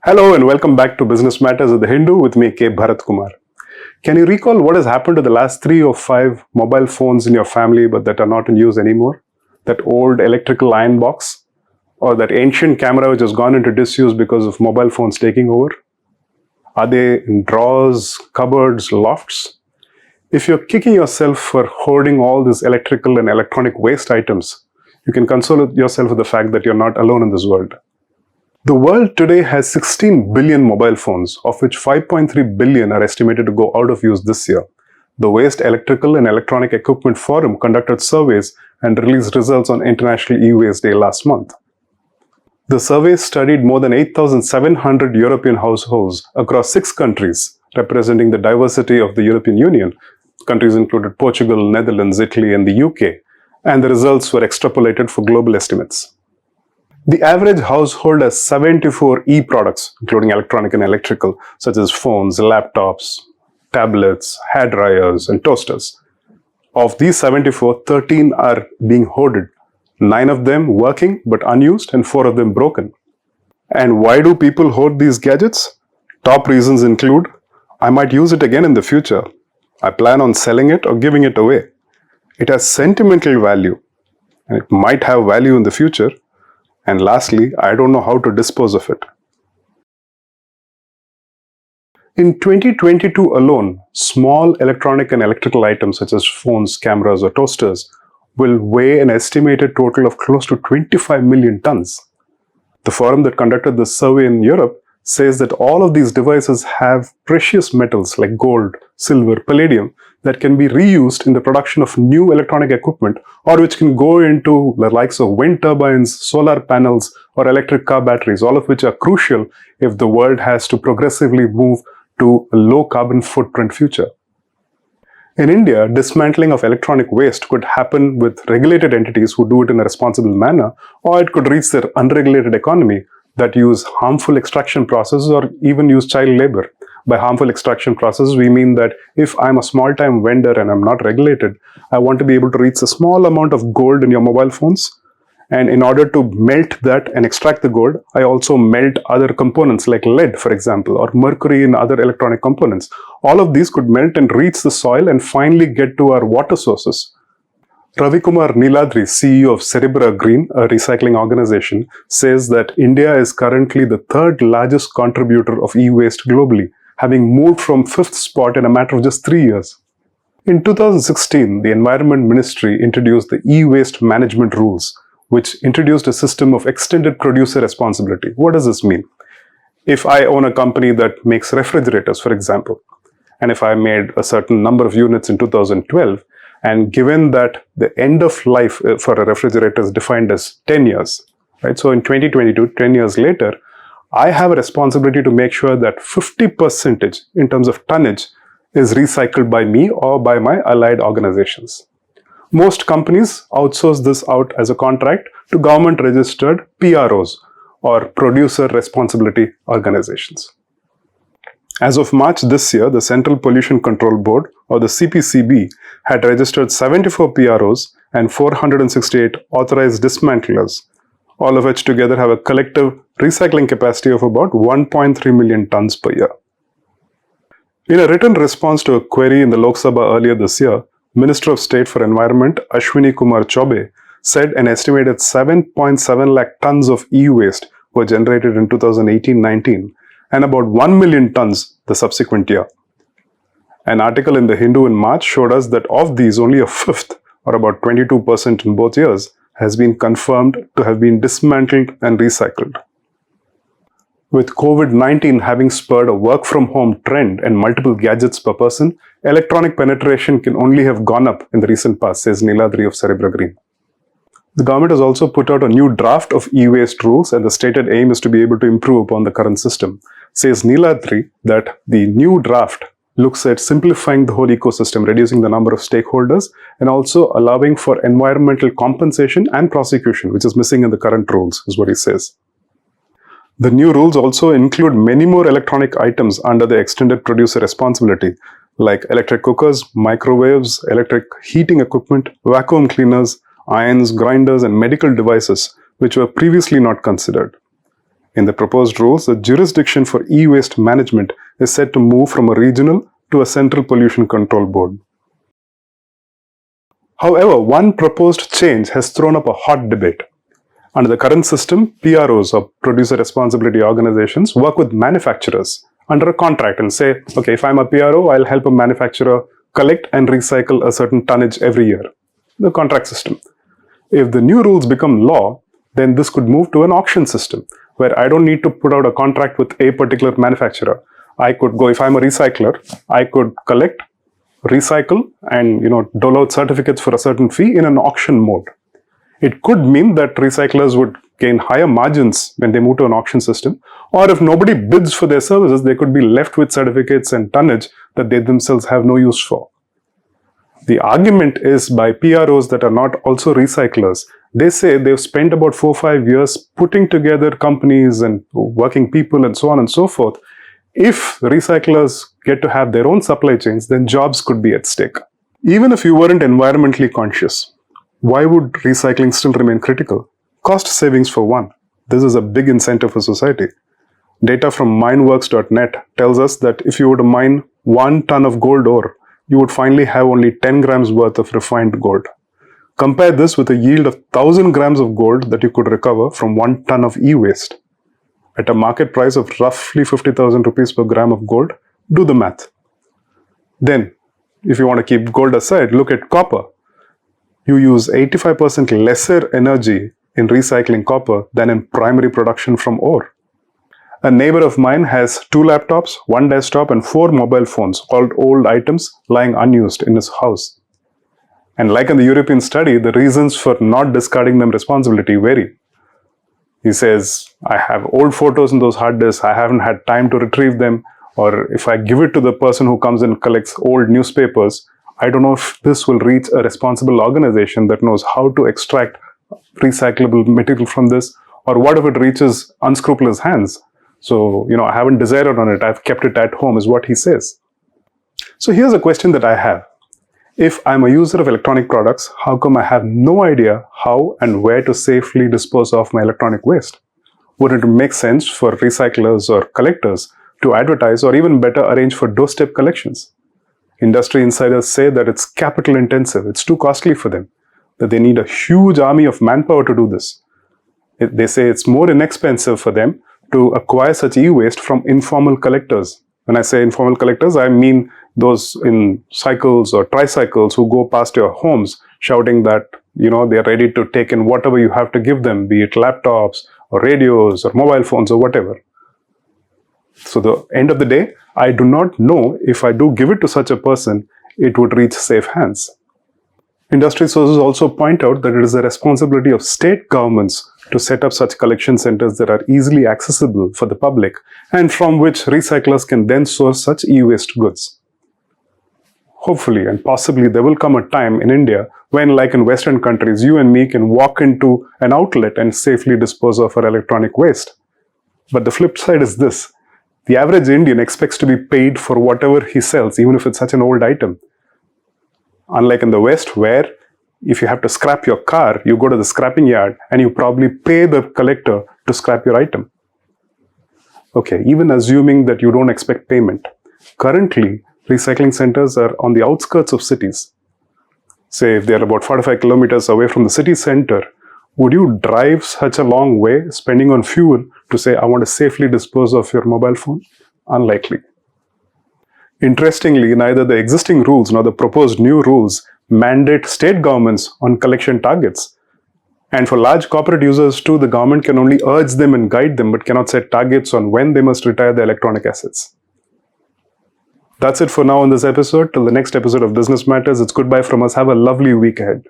Hello and welcome back to Business Matters of the Hindu with me, K. Bharat Kumar. Can you recall what has happened to the last 3 or 5 mobile phones in your family but that are not in use anymore? That old electrical iron box? Or that ancient camera which has gone into disuse because of mobile phones taking over? Are they in drawers, cupboards, lofts? If you're kicking yourself for hoarding all these electrical and electronic waste items, you can console yourself with the fact that you're not alone in this world. The world today has 16 billion mobile phones, of which 5.3 billion are estimated to go out of use this year. The Waste Electrical and Electronic Equipment Forum conducted surveys and released results on International E-Waste Day last month. The survey studied more than 8,700 European households across 6 countries, representing the diversity of the European Union. Countries included Portugal, Netherlands, Italy, and the UK, and the results were extrapolated for global estimates. The average household has 74 e-products, including electronic and electrical, such as phones, laptops, tablets, hair dryers, and toasters. Of these 74, 13 are being hoarded, 9 of them working but unused, and 4 of them broken. And why do people hoard these gadgets? Top reasons include, I might use it again in the future. I plan on selling it or giving it away. It has sentimental value, and it might have value in the future. And lastly, I don't know how to dispose of it. In 2022 alone, small electronic and electrical items such as phones, cameras, or toasters will weigh an estimated total of close to 25 million tons. The forum that conducted this survey in Europe says that all of these devices have precious metals like gold, silver, palladium that can be reused in the production of new electronic equipment, or which can go into the likes of wind turbines, solar panels, or electric car batteries, all of which are crucial if the world has to progressively move to a low carbon footprint future. In India, dismantling of electronic waste could happen with regulated entities who do it in a responsible manner, or it could reach their unregulated economy that use harmful extraction processes or even use child labor. By harmful extraction processes, we mean that if I'm a small-time vendor and I'm not regulated, I want to be able to reach a small amount of gold in your mobile phones. And in order to melt that and extract the gold, I also melt other components like lead, for example, or mercury in other electronic components. All of these could melt and reach the soil and finally get to our water sources. Ravi Kumar Niladri, CEO of Cerebra Green, a recycling organization, says that India is currently the 3rd largest contributor of e-waste globally, having moved from 5th spot in a matter of just 3 years. In 2016, the Environment Ministry introduced the e-waste management rules, which introduced a system of extended producer responsibility. What does this mean? If I own a company that makes refrigerators, for example, and if I made a certain number of units in 2012, and given that the end of life for a refrigerator is defined as 10 years, right? So in 2022, 10 years later, I have a responsibility to make sure that 50% in terms of tonnage is recycled by me or by my allied organizations. Most companies outsource this out as a contract to government-registered PROs, or Producer Responsibility Organizations. As of March this year, the Central Pollution Control Board, or the CPCB, had registered 74 PROs and 468 authorized dismantlers, all of which together have a collective recycling capacity of about 1.3 million tons per year. In a written response to a query in the Lok Sabha earlier this year, Minister of State for Environment Ashwini Kumar Choube said an estimated 7.7 lakh tons of e-waste were generated in 2018-19 and about 1 million tons the subsequent year. An article in the Hindu in March showed us that of these, only a fifth, or about 22% in both years, has been confirmed to have been dismantled and recycled. With COVID-19 having spurred a work-from-home trend and multiple gadgets per person, electronic penetration can only have gone up in the recent past, says Niladri of Cerebra Green. The government has also put out a new draft of e-waste rules, and the stated aim is to be able to improve upon the current system. Says Niladri that the new draft looks at simplifying the whole ecosystem, reducing the number of stakeholders, and also allowing for environmental compensation and prosecution, which is missing in the current rules, is what he says. The new rules also include many more electronic items under the extended producer responsibility, like electric cookers, microwaves, electric heating equipment, vacuum cleaners, irons, grinders, and medical devices, which were previously not considered. In the proposed rules, the jurisdiction for e-waste management is set to move from a regional to a central pollution control board. However, one proposed change has thrown up a hot debate. Under the current system, PROs, or producer responsibility organizations, work with manufacturers under a contract and say, okay, if I'm a PRO, I'll help a manufacturer collect and recycle a certain tonnage every year. The contract system. If the new rules become law, then this could move to an auction system where I don't need to put out a contract with a particular manufacturer. I could go, if I'm a recycler, I could collect, recycle, and dole out certificates for a certain fee in an auction mode. It could mean that recyclers would gain higher margins when they move to an auction system, or if nobody bids for their services, they could be left with certificates and tonnage that they themselves have no use for. The argument is by PROs that are not also recyclers. They say they've spent about 4 or 5 years putting together companies and working people and so on and so forth. If recyclers get to have their own supply chains, then jobs could be at stake. Even if you weren't environmentally conscious, why would recycling still remain critical? Cost savings for one. This is a big incentive for society. Data from mineworks.net tells us that if you were to mine 1 ton of gold ore, you would finally have only 10 grams worth of refined gold. Compare this with a yield of 1000 grams of gold that you could recover from 1 ton of e-waste. At a market price of roughly 50,000 rupees per gram of gold, do the math. Then, if you want to keep gold aside, look at copper. You use 85% lesser energy in recycling copper than in primary production from ore. A neighbor of mine has 2 laptops, 1 desktop, and 4 mobile phones, called old items, lying unused in his house. And like in the European study, the reasons for not discarding them responsibly vary. He says, I have old photos in those hard disks, I haven't had time to retrieve them, or if I give it to the person who comes and collects old newspapers, I don't know if this will reach a responsible organization that knows how to extract recyclable material from this, or what if it reaches unscrupulous hands? So, I haven't decided on it, I've kept it at home, is what he says. So here's a question that I have. If I'm a user of electronic products, how come I have no idea how and where to safely dispose of my electronic waste? Would it make sense for recyclers or collectors to advertise or even better arrange for doorstep collections? Industry insiders say that it's capital intensive, it's too costly for them, that they need a huge army of manpower to do this. They say it's more inexpensive for them to acquire such e-waste from informal collectors. When I say informal collectors, I mean those in cycles or tricycles who go past your homes shouting that, they're ready to take in whatever you have to give them, be it laptops or radios or mobile phones or whatever. So the end of the day, I do not know if I do give it to such a person, it would reach safe hands. Industry sources also point out that it is the responsibility of state governments to set up such collection centers that are easily accessible for the public and from which recyclers can then source such e-waste goods. Hopefully and possibly there will come a time in India when, like in Western countries, you and me can walk into an outlet and safely dispose of our electronic waste. But the flip side is this. The average Indian expects to be paid for whatever he sells, even if it's such an old item. Unlike in the West, where if you have to scrap your car, you go to the scrapping yard and you probably pay the collector to scrap your item. Okay, even assuming that you don't expect payment, currently recycling centers are on the outskirts of cities. Say if they're about 45 kilometers away from the city center, would you drive such a long way, spending on fuel, to say, I want to safely dispose of your mobile phone? Unlikely. Interestingly, neither the existing rules nor the proposed new rules mandate state governments on collection targets. And for large corporate users too, the government can only urge them and guide them, but cannot set targets on when they must retire their electronic assets. That's it for now on this episode. Till the next episode of Business Matters, it's goodbye from us. Have a lovely week ahead.